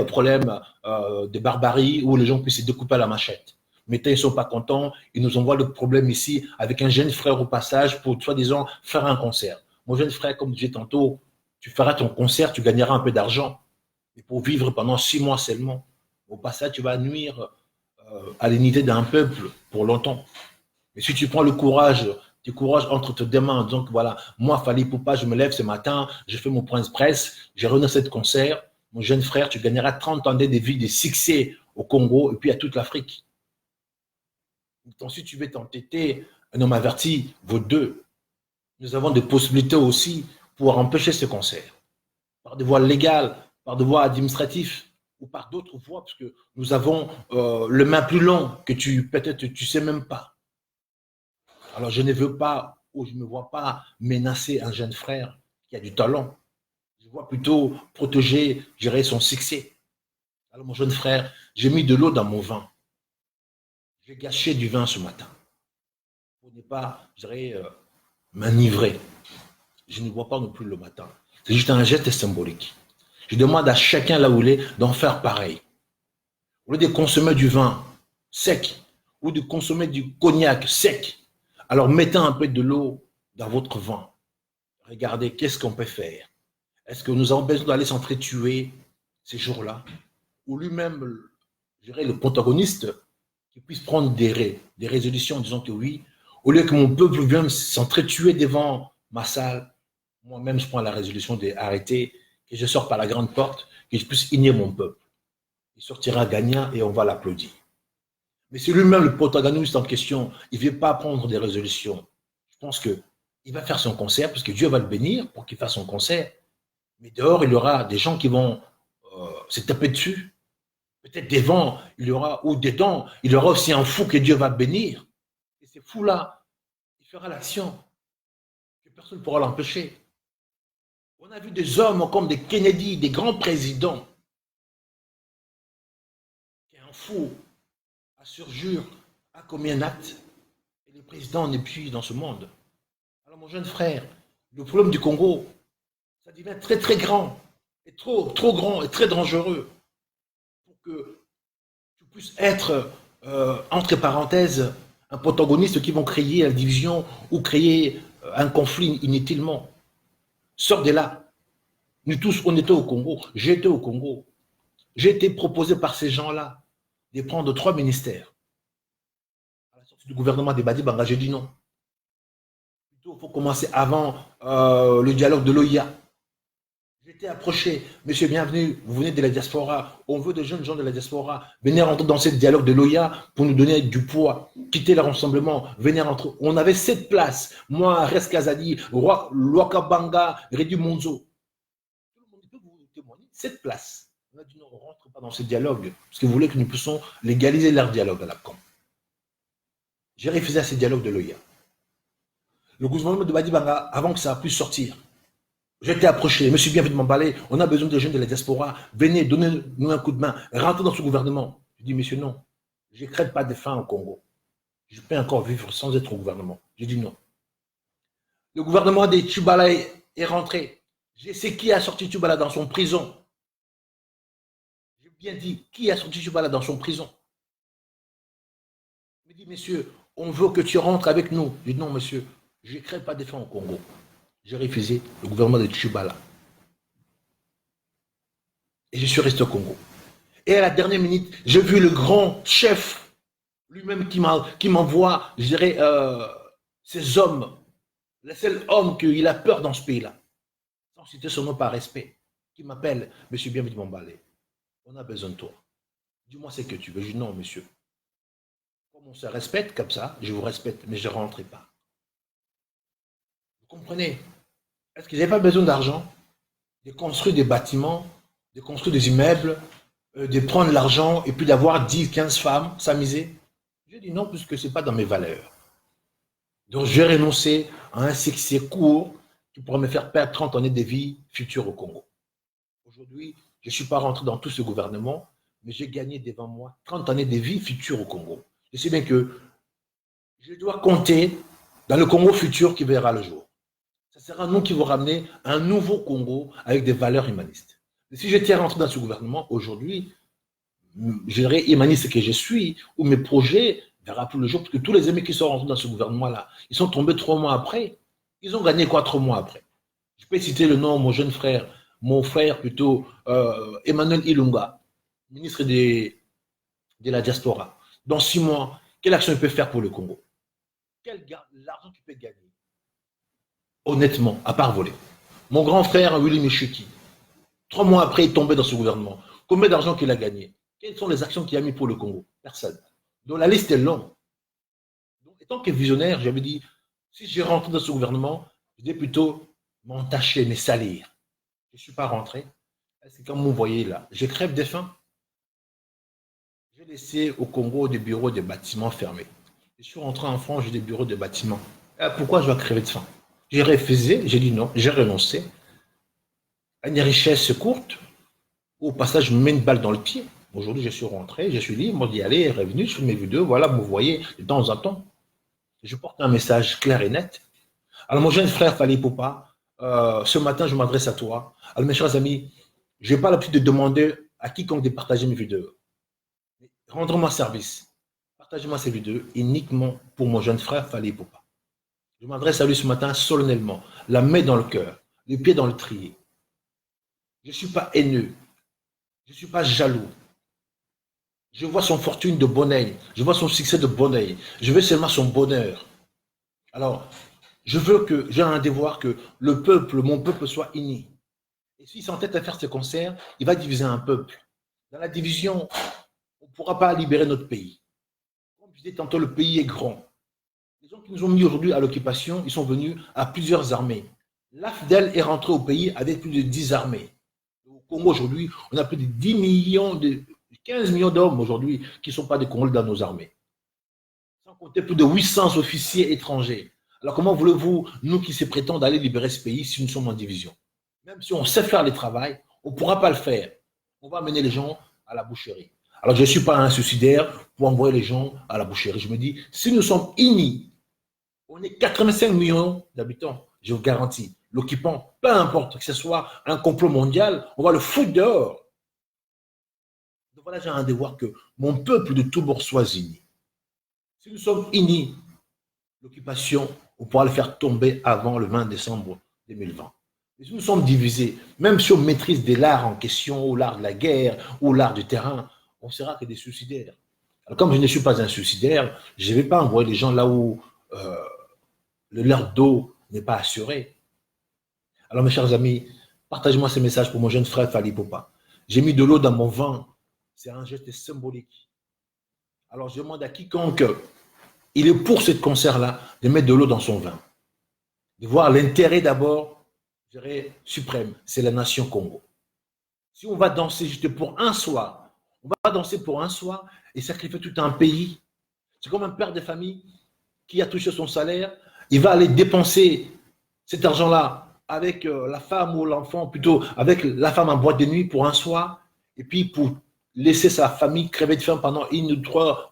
problème de barbarie où les gens puissent se découper à la machette. Mais ils ne sont pas contents, ils nous envoient le problème ici avec un jeune frère au passage pour, soi-disant, faire un concert. Mon jeune frère, comme je disais tantôt, tu feras ton concert, tu gagneras un peu d'argent. Mais pour vivre pendant 6 mois seulement, au passage, tu vas nuire à l'unité d'un peuple pour longtemps. Mais si tu prends le courage entre tes deux mains, donc voilà, moi, Fally Ipupa, je me lève ce matin, je fais mon point de presse, j'ai renoncé ce concert, mon jeune frère, tu gagneras 30 années de vie, de succès au Congo et puis à toute l'Afrique. Donc, si tu veux t'entêter, un homme averti vaut deux. Nous avons des possibilités aussi pour empêcher ce concert, par des voies légales, par des voies administratives ou par d'autres voies, parce que nous avons le main plus long que peut-être tu ne sais même pas. Alors je ne veux pas, ou je ne me vois pas menacer un jeune frère qui a du talent. Je vois plutôt protéger, gérer son succès. Alors mon jeune frère, j'ai mis de l'eau dans mon vin. J'ai gâché du vin ce matin. Pour ne pas, m'enivrer. Je ne bois pas non plus le matin. C'est juste un geste symbolique. Je demande à chacun là où il est d'en faire pareil. Au lieu de consommer du vin sec ou de consommer du cognac sec, alors mettez un peu de l'eau dans votre vin. Regardez qu'est-ce qu'on peut faire. Est-ce que nous avons besoin d'aller s'entretuer ces jours-là? Ou lui-même, le protagoniste, qui puisse prendre des résolutions en disant que oui, au lieu que mon peuple vienne s'entretuer devant ma salle, moi-même je prends la résolution d'arrêter, que je sors par la grande porte, que je puisse ignorer mon peuple. Il sortira gagnant et on va l'applaudir. Mais c'est lui-même le protagoniste en question, il ne veut pas prendre des résolutions. Je pense qu'il va faire son concert, parce que Dieu va le bénir pour qu'il fasse son concert. Mais dehors, il y aura des gens qui vont se taper dessus. Peut-être devant, il y aura, ou dedans, il y aura aussi un fou que Dieu va bénir. Et ce fou-là, il fera l'action que personne ne pourra l'empêcher. On a vu des hommes comme des Kennedy, des grands présidents, qui un fou à surjure, a commis un acte, et le président n'est plus dans ce monde. Alors mon jeune frère, le problème du Congo, ça devient très très grand, et trop grand et très dangereux pour que tu puisses être, entre parenthèses, un protagoniste qui vont créer la division ou créer un conflit inutilement. Sors de là. Nous tous, on était au Congo. J'étais au Congo. J'ai été proposé par ces gens-là de prendre 3 ministères. À la sortie du gouvernement de Badi Banga, j'ai dit non. Plutôt, il faut commencer avant le dialogue de l'OIA. J'ai été approché. Monsieur, bienvenue, vous venez de la diaspora. On veut des jeunes gens de la diaspora. Venez rentrer dans ce dialogue de l'OIA pour nous donner du poids. Quitter le rassemblement. Venez rentrer. On avait 7 places. Moi, Res Kazadi, Luakabanga, Redi Monzo. Tout le monde peut vous témoigner. 7 places. On a dit non, on ne rentre pas dans ce dialogue. Parce que vous voulez que nous puissions légaliser leur dialogue à la CAM. J'ai refusé à ce dialogue de l'OIA. Le gouvernement de Badi Banga, avant que ça puisse sortir, j'ai été approché, monsieur bienvenu de m'emballer, on a besoin de jeunes de la diaspora, venez, donnez-nous un coup de main, rentrez dans ce gouvernement. Je dis, monsieur, non, je ne crée pas de faim au Congo. Je peux encore vivre sans être au gouvernement. J'ai dit non. Le gouvernement de Tchibala est rentré. Je sais qui a sorti Tchibala dans son prison. J'ai bien dit, qui a sorti Tchibala dans son prison. Il me dit, monsieur, on veut que tu rentres avec nous. Je dis non, monsieur, je ne crée pas de faim au Congo. J'ai refusé le gouvernement de Tchibala. Et je suis resté au Congo. Et à la dernière minute, j'ai vu le grand chef lui-même qui m'envoie, je dirais, ces hommes, le seul homme qu'il a peur dans ce pays-là, sans citer son nom par respect, qui m'appelle, monsieur bienvenu m'emballer. On a besoin de toi. Dis-moi ce que tu veux. Je dis non, monsieur. Comme on se respecte comme ça, je vous respecte, mais je ne rentrerai pas. Vous comprenez? Est-ce qu'ils n'avaient pas besoin d'argent? De construire des bâtiments, de construire des immeubles, de prendre l'argent et puis d'avoir 10, 15 femmes, s'amuser? J'ai dit non, puisque ce n'est pas dans mes valeurs. Donc, je vais renoncer à un succès court qui pourrait me faire perdre 30 années de vie futures au Congo. Aujourd'hui, je ne suis pas rentré dans tout ce gouvernement, mais j'ai gagné devant moi 30 années de vie futures au Congo. Je sais bien que je dois compter dans le Congo futur qui verra le jour. Ce sera nous qui vont ramener un nouveau Congo avec des valeurs humanistes. Et si j'étais rentré dans ce gouvernement aujourd'hui, je dirais humaniste que je suis, où mes projets verront plus le jour, parce que tous les amis qui sont rentrés dans ce gouvernement-là, ils sont tombés 3 mois après. Ils ont gagné quoi 3 mois après? Je peux citer le nom de mon jeune frère, mon frère plutôt, Emmanuel Ilunga, ministre de la diaspora. Dans 6 mois, quelle action il peut faire pour le Congo? L'argent qu'il peut gagner, honnêtement, à part voler. Mon grand frère, Willy Michuki, 3 mois après, il tombait dans ce gouvernement. Combien d'argent qu'il a gagné? Quelles sont les actions qu'il a mis pour le Congo? Personne. Donc la liste est longue. Donc, étant que visionnaire, j'avais dit, si j'ai rentré dans ce gouvernement, je vais plutôt m'entacher, me salir. Je ne suis pas rentré. C'est comme vous voyez là, je crève de faim. J'ai laissé au Congo des bureaux de bâtiments fermés. Je suis rentré en France, j'ai des bureaux de bâtiments. Pourquoi je dois crever de faim? J'ai refusé, j'ai dit non, j'ai renoncé à une richesse courte. Au passage, je me mets une balle dans le pied. Aujourd'hui, je suis rentré, je suis libre d'y aller, revenu, je fais mes vidéos, voilà, vous voyez, de temps en temps. Je porte un message clair et net. Alors, mon jeune frère Fally Ipupa, ce matin, je m'adresse à toi. Alors, mes chers amis, je n'ai pas l'habitude de demander à quiconque de partager mes vidéos. Rendez-moi service. Partagez-moi ces vidéos uniquement pour mon jeune frère Fally Ipupa. Je m'adresse à lui ce matin solennellement, la main dans le cœur, les pieds dans le trier. Je ne suis pas haineux. Je ne suis pas jaloux. Je vois son fortune de bon oeil. Je vois son succès de bon oeil. Je veux seulement son bonheur. Alors, j'ai un devoir que le peuple, mon peuple soit uni. Et s'il s'entête à faire ce concert, il va diviser un peuple. Dans la division, on ne pourra pas libérer notre pays. Comme je disais tantôt, le pays est grand. Les gens qui nous ont mis aujourd'hui à l'occupation, ils sont venus à plusieurs armées. L'AFDEL est rentré au pays avec plus de 10 armées. Au Congo aujourd'hui, on a plus de 10 millions, 15 millions d'hommes aujourd'hui qui ne sont pas des Congolais dans nos armées. Sans compter plus de 800 officiers étrangers. Alors comment voulez-vous, nous qui se prétendons d'aller libérer ce pays si nous sommes en division? Même si on sait faire le travail, on ne pourra pas le faire. On va amener les gens à la boucherie. Alors je ne suis pas un suicidaire pour envoyer les gens à la boucherie. Je me dis, si nous sommes unis, on est 85 millions d'habitants, je vous garantis. L'occupant, peu importe que ce soit un complot mondial, on va le foutre dehors. Donc voilà, j'ai un devoir que mon peuple de tout bord soit uni. Si nous sommes unis, l'occupation, on pourra le faire tomber avant le 20 décembre 2020. Mais si nous sommes divisés, même si on maîtrise de l'art en question, ou l'art de la guerre, ou l'art du terrain, on sera que des suicidaires. Alors, comme je ne suis pas un suicidaire, je ne vais pas envoyer les gens là où leur dos n'est pas assuré. Alors, mes chers amis, partagez-moi ce message pour mon jeune frère Fally Ipupa. J'ai mis de l'eau dans mon vin. C'est un geste symbolique. Alors, je demande à quiconque il est pour ce concert-là de mettre de l'eau dans son vin. De voir l'intérêt d'abord, je dirais, suprême, c'est la nation Congo. Si on va danser juste pour un soir, on va danser pour un soir et sacrifier tout un pays. C'est comme un père de famille qui a touché son salaire, il va aller dépenser cet argent-là avec la femme ou l'enfant, plutôt avec la femme en boîte de nuit pour un soir, et puis pour laisser sa famille crever de faim pendant 1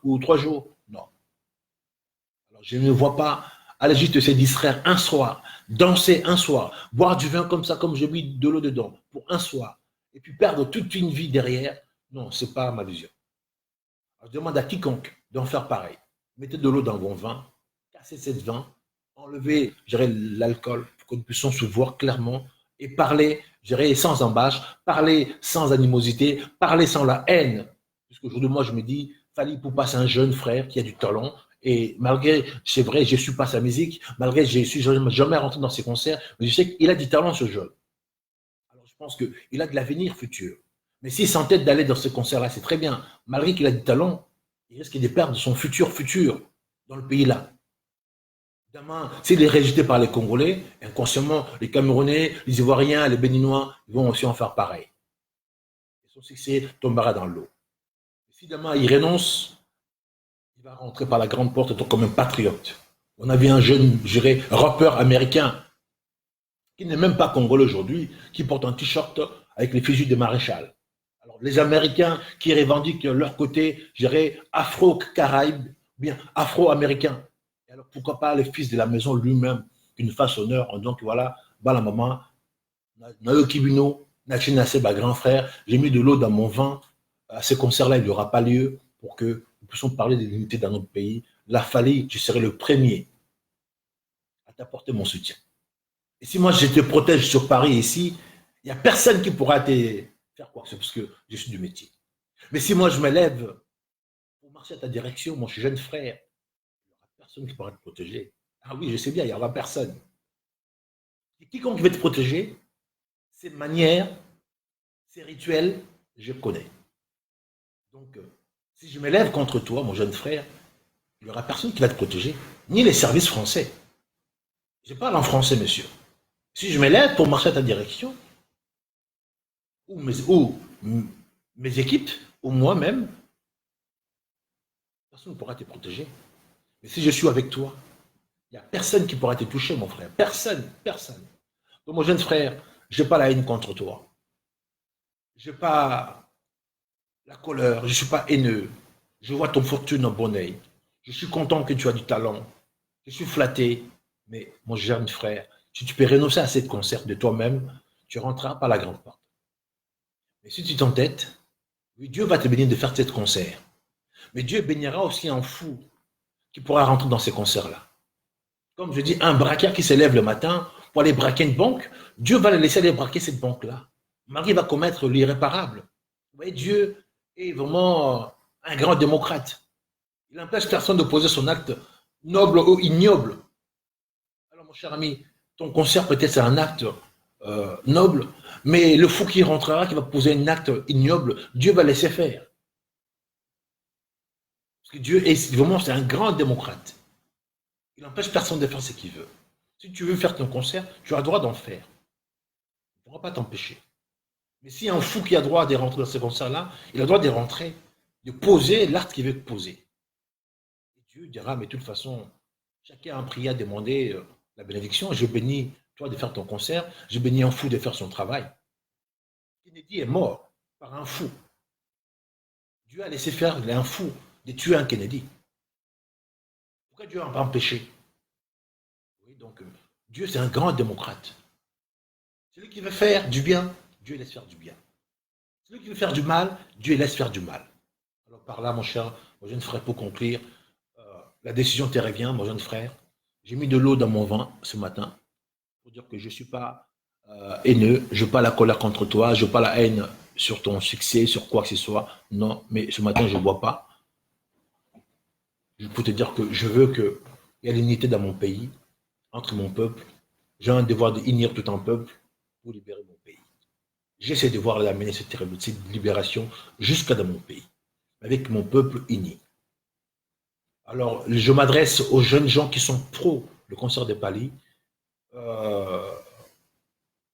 ou 3 jours. Non. Alors, je ne vois pas aller juste se distraire un soir, danser un soir, boire du vin comme ça, comme j'ai mis de l'eau dedans, pour un soir, et puis perdre toute une vie derrière. Non, ce n'est pas ma vision. Alors, je demande à quiconque d'en faire pareil. Mettez de l'eau dans vos vins, cassez cette vin, enlevez l'alcool pour que nous puissions se voir clairement et parler sans embâche, parler sans animosité, parler sans la haine. Parce qu'aujourd'hui, moi, je me dis, Fally Ipupa, c'est un jeune frère qui a du talent. Et malgré, c'est vrai, je ne suis pas sa musique, malgré je ne suis jamais rentré dans ses concerts, mais je sais qu'il a du talent, ce jeune. Alors, je pense qu'il a de l'avenir futur. Mais s'il s'entête d'aller dans ce concert-là, c'est très bien. Malgré qu'il a du talent, il risque de perdre son futur dans le pays-là. Demain, s'il est rejeté par les Congolais, inconsciemment, les Camerounais, les Ivoiriens, les Béninois, ils vont aussi en faire pareil. Et son succès tombera dans l'eau. Si demain il renonce, il va rentrer par la grande porte comme un patriote. On avait un jeune, je dirais, rappeur américain qui n'est même pas congolais aujourd'hui, qui porte un t-shirt avec les fusils de maréchal. Alors, les Américains qui revendiquent leur côté, je dirais, afro-caraïbe, bien afro-américain. Alors, pourquoi pas le fils de la maison lui-même qui nous fasse honneur. Donc, voilà, la maman, Nayo Kibino, Nachina Seba, grand frère, j'ai mis de l'eau dans mon vin. À ces concerts-là, il n'y aura pas lieu pour que nous puissions parler de l'unité dans notre pays. La Fali, tu serais le premier à t'apporter mon soutien. Et si moi je te protège sur Paris ici, il n'y a personne qui pourra te faire quoi que ce soit parce que je suis du métier. Mais si moi je me lève pour marcher à ta direction, mon jeune frère, il n'y aura personne qui pourra te protéger. Ah oui, je sais bien, il n'y aura personne. Et quiconque veut te protéger, ses manières, ses rituels, je connais. Donc, si je me lève contre toi, mon jeune frère, il n'y aura personne qui va te protéger, ni les services français. Je parle en français, monsieur. Si je me lève pour marcher à ta direction, ou mes équipes, ou moi-même, personne ne pourra te protéger. Mais si je suis avec toi, il n'y a personne qui pourra te toucher, mon frère. Personne, personne. Donc, mon jeune frère, je n'ai pas la haine contre toi. Je n'ai pas la colère, je ne suis pas haineux. Je vois ton fortune en bon oeil. Je suis content que tu as du talent. Je suis flatté. Mais mon jeune frère, si tu peux renoncer à cette concert de toi-même, tu rentreras par la grande porte. Mais si tu t'entêtes, oui, Dieu va te bénir de faire cette concert. Mais Dieu bénira aussi un fou qui pourra rentrer dans ces concerts-là. Comme je dis, un braqueur qui se lève le matin pour aller braquer une banque, Dieu va le laisser aller braquer cette banque-là. Marie va commettre l'irréparable. Vous voyez, Dieu est vraiment un grand démocrate. Il n'empêche personne de poser son acte noble ou ignoble. Alors, mon cher ami, ton concert peut-être c'est un acte noble, mais le fou qui rentrera, qui va poser un acte ignoble, Dieu va laisser faire. Parce que Dieu est vraiment, c'est un grand démocrate. Il n'empêche personne de faire ce qu'il veut. Si tu veux faire ton concert, tu as le droit d'en faire. Il ne pourra pas t'empêcher. Mais s'il y a un fou qui a le droit de rentrer dans ce concert-là, il a le droit de rentrer, de poser l'acte qu'il veut poser. Et Dieu dira, mais de toute façon, chacun a un prière à demander la bénédiction. Je bénis toi de faire ton concert, je bénis un fou de faire son travail. Kennedy est mort par un fou. Dieu a laissé faire un fou de tuer un Kennedy. Pourquoi Dieu a empêché? Oui, donc, Dieu, c'est un grand démocrate. Celui qui veut faire du bien, Dieu laisse faire du bien. Celui qui veut faire du mal, Dieu laisse faire du mal. Alors par là, mon jeune frère, pour conclure, la décision te revient, mon jeune frère. J'ai mis de l'eau dans mon vin ce matin pour dire que je ne suis pas haineux, je n'ai pas la colère contre toi, je n'ai pas la haine sur ton succès, sur quoi que ce soit. Non, mais ce matin, je ne bois pas. Je peux te dire que je veux qu'il y ait l'unité dans mon pays, entre mon peuple. J'ai un devoir d'unir tout un peuple pour libérer mon pays. J'essaie de voir l'amener cette libération jusqu'à dans mon pays, avec mon peuple uni. Alors, je m'adresse aux jeunes gens qui sont pro le concert de Pali.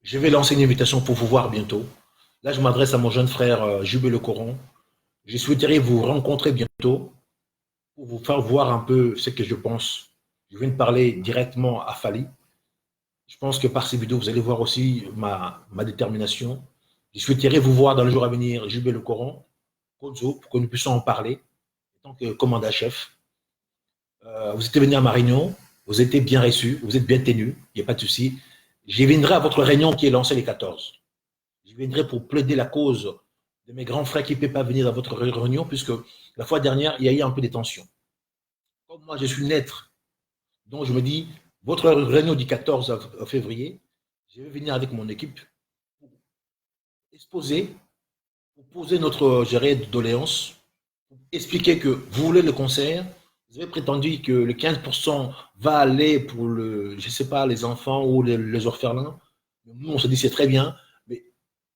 Je vais lancer une invitation pour vous voir bientôt. Là, je m'adresse à mon jeune frère Jubé Le Coron. Je souhaiterais vous rencontrer bientôt pour vous faire voir un peu ce que je pense. Je viens de parler directement à Fali. Je pense que par ces vidéos, vous allez voir aussi ma détermination. Je souhaiterais vous voir dans le jour à venir, Jubé Le Coron, Kozo, pour que nous puissions en parler en tant que commandant-chef. Vous êtes venu à ma réunion, vous êtes bien reçu, vous êtes bien tenu, il n'y a pas de souci. Je viendrai à votre réunion qui est lancée les 14. Je viendrai pour plaider la cause de mes grands frères qui ne peuvent pas venir à votre réunion, puisque la fois dernière, il y a eu un peu de tension. Comme moi, je suis naître, donc je me dis, votre réunion du 14 février, je vais venir avec mon équipe pour exposer, pour poser notre doléance, pour expliquer que vous voulez le concert. Vous avez prétendu que le 15% va aller pour je ne sais pas, les enfants ou les orphelins. Nous, on se dit c'est très bien, mais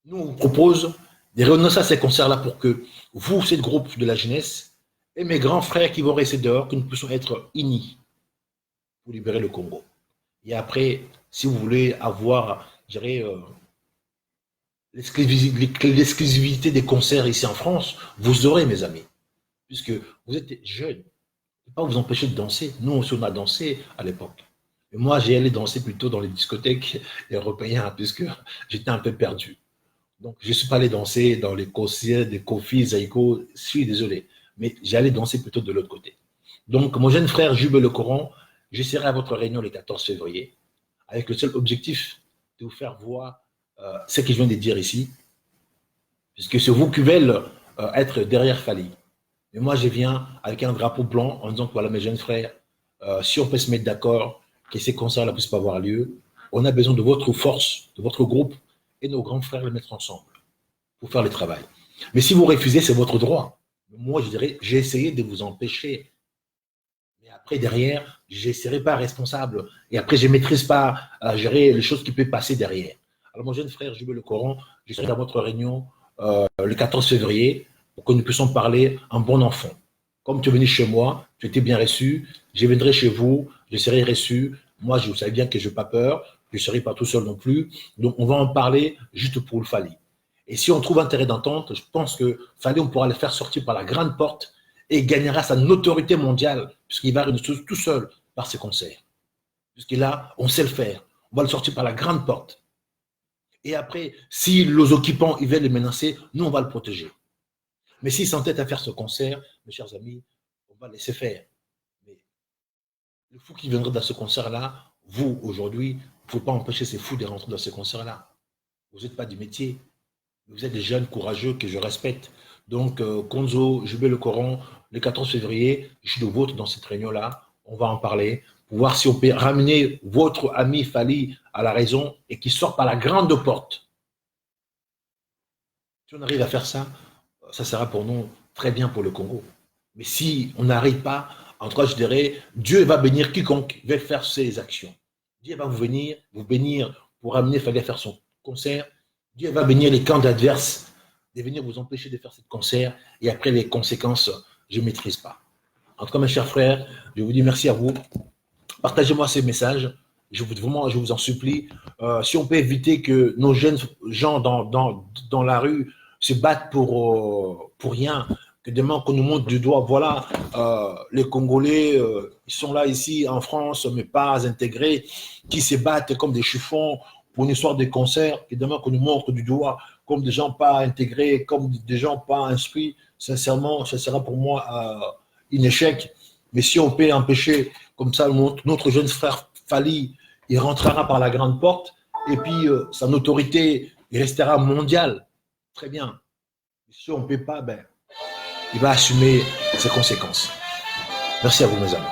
nous, on vous propose de renoncer à ces concerts-là pour que vous, ce groupe de la jeunesse, et mes grands frères qui vont rester dehors, que nous puissions être unis pour libérer le Congo. Et après, si vous voulez avoir, je dirais, l'exclusivité des concerts ici en France, vous aurez, mes amis, puisque vous êtes jeunes. De ne peut pas vous empêcher de danser. Nous aussi, on a dansé à l'époque. Et moi, j'ai allé danser plutôt dans les discothèques européennes, puisque j'étais un peu perdu. Donc, je ne suis pas allé danser dans les concerts des Kofi, Zaiko, je suis désolé. Mais j'allais danser plutôt de l'autre côté. Donc, mon jeune frère Jube Le Coran, je serai à votre réunion le 14 février, avec le seul objectif de vous faire voir ce que je viens de dire ici, puisque c'est vous qui veulent être derrière Fali. Mais moi, je viens avec un drapeau blanc en disant que voilà, mes jeunes frères, si on peut se mettre d'accord que ces concerts-là ne puissent pas avoir lieu, on a besoin de votre force, de votre groupe et nos grands frères les mettre ensemble pour faire le travail. Mais si vous refusez, c'est votre droit. Moi, je dirais, j'ai essayé de vous empêcher. Mais après, derrière, je ne serai pas responsable. Et après, je ne maîtrise pas à gérer les choses qui peuvent passer derrière. Alors, mon jeune frère, Jubé Le Coran, je serai dans votre réunion le 14 février pour que nous puissions parler en bon enfant. Comme tu es venu chez moi, tu étais bien reçu, je viendrai chez vous, je serai reçu. Moi, je savais bien que je n'ai pas peur, je ne serai pas tout seul non plus. Donc, on va en parler juste pour le Fali. Et si on trouve intérêt d'entente, je pense que Fali, on pourra le faire sortir par la grande porte et il gagnera sa notoriété mondiale puisqu'il va réussir tout seul par ses concerts. Puisque là, on sait le faire. On va le sortir par la grande porte. Et après, si les occupants ils veulent le menacer, nous, on va le protéger. Mais s'ils s'entêtent à faire ce concert, mes chers amis, on va laisser faire. Mais le fou qui viendra dans ce concert-là, vous, aujourd'hui, il ne faut pas empêcher ces fous de rentrer dans ce concert-là. Vous n'êtes pas du métier. Vous êtes des jeunes courageux que je respecte. Donc, Konzo, Jubé Le Coran, le 14 février, je suis de vôtre dans cette réunion-là. On va en parler pour voir si on peut ramener votre ami Fali à la raison et qu'il sort par la grande porte. Si on arrive à faire ça, ça sera pour nous très bien pour le Congo. Mais si on n'arrive pas, en tout cas, je dirais, Dieu va bénir quiconque va faire ses actions. Dieu va vous bénir pour amener Fali à faire son concert. Dieu va bénir les camps adverses de venir vous empêcher de faire ce concert et après les conséquences, je ne maîtrise pas. En tout cas, mes chers frères, je vous dis merci à vous. Partagez-moi ces messages. Je vous en supplie. Si on peut éviter que nos jeunes gens dans la rue se battent pour rien, que demain qu'on nous montre du doigt, voilà, les Congolais, ils sont là ici en France, mais pas intégrés, qui se battent comme des chiffons pour une histoire de concert, et demain qu'on nous montre du doigt comme des gens pas intégrés, comme des gens pas instruits, sincèrement, ça sera pour moi un échec. Mais si on peut empêcher comme ça notre jeune frère Fali, il rentrera par la grande porte, et puis sa notoriété il restera mondiale. Très bien. Si on ne peut pas, ben, il va assumer ses conséquences. Merci à vous, mes amis.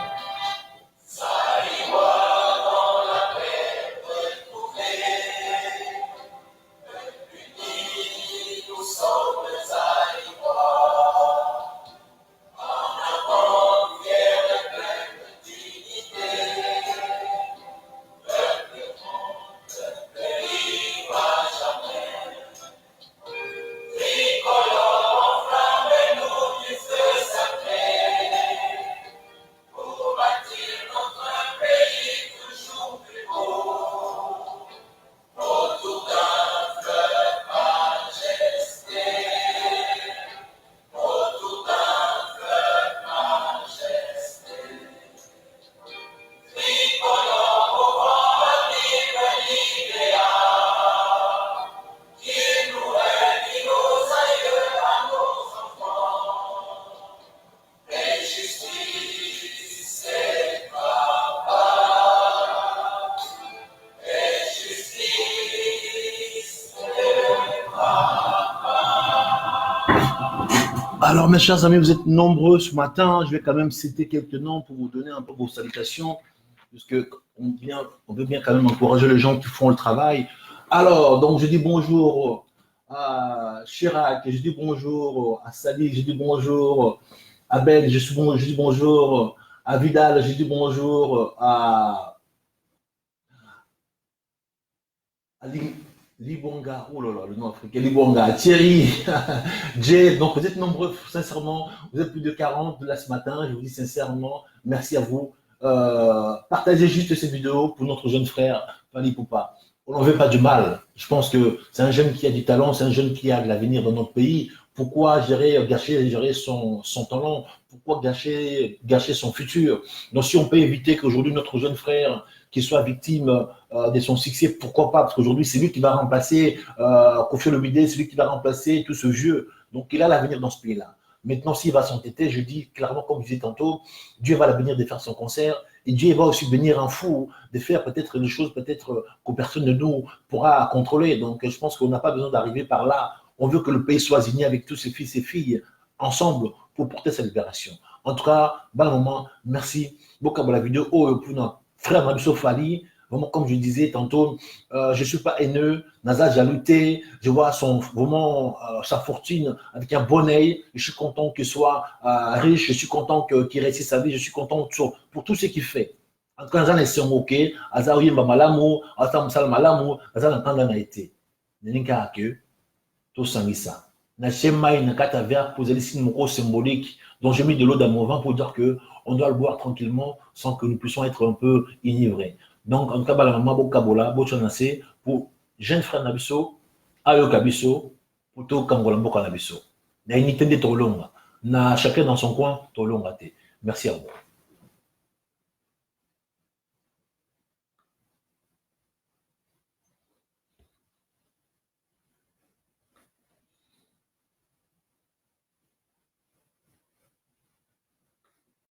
Alors, mes chers amis, vous êtes nombreux ce matin. Je vais quand même citer quelques noms pour vous donner un peu vos salutations, puisque on veut bien quand même encourager les gens qui font le travail. Alors, donc, je dis bonjour à Chirac, je dis bonjour à Sali, je dis bonjour à Ben, je dis bonjour à Vidal, je dis bonjour à Libonga, oh là là, le nom africain, Libonga, Thierry, Jay, donc vous êtes nombreux, sincèrement, vous êtes plus de 40 là ce matin, je vous dis sincèrement, merci à vous. Partagez juste cette vidéo pour notre jeune frère, Fali Poupa. On n'en veut pas du mal, je pense que c'est un jeune qui a du talent, c'est un jeune qui a de l'avenir dans notre pays, Pourquoi gérer son talent? Pourquoi gâcher son futur? Donc, si on peut éviter qu'aujourd'hui notre jeune frère qui soit victime de son succès, pourquoi pas? Parce qu'aujourd'hui, c'est lui qui va remplacer Kofi Olomide, c'est lui qui va remplacer tout ce vieux. Donc, il a l'avenir dans ce pays-là. Maintenant, s'il va s'entêter, je dis clairement, comme je disais tantôt, Dieu va l'avenir de faire son concert et Dieu va aussi bénir un fou de faire peut-être des choses peut-être que personne de nous pourra contrôler. Donc, je pense qu'on n'a pas besoin d'arriver par là. On veut que le pays soit uni avec tous ses fils et filles ensemble pour porter sa libération. En tout cas, bon moment, merci beaucoup pour la vidéo. Oh, pour notre frère Mabiso Fali, vraiment, comme je disais tantôt, je ne suis pas haineux, Naza Jalouté, je vois vraiment sa fortune avec un bon œil. Je suis content qu'il soit riche, je suis content qu'il réussisse sa vie, je suis content pour tout ce qu'il fait. En tout cas, Naza n'est ok, Naza Oyemba Malamu, Naza Msal Malamu, Naza Nantanda na été. Neninka Ake, tout sangisa. Na Shemai, na Kataver, pour les signes symboliques, dont j'ai mis de l'eau dans mon vin pour dire qu'on doit le boire tranquillement sans que nous puissions être un peu enivrés. Donc, en tout cas, la maman Bokabola, Bochanase, pour jeune frère Nabiso, Ayo Kabiso, pour tout Kangolambo Kanabiso. Na unité de Tolonga. Na chacun dans son coin, Tolonga. Merci à vous.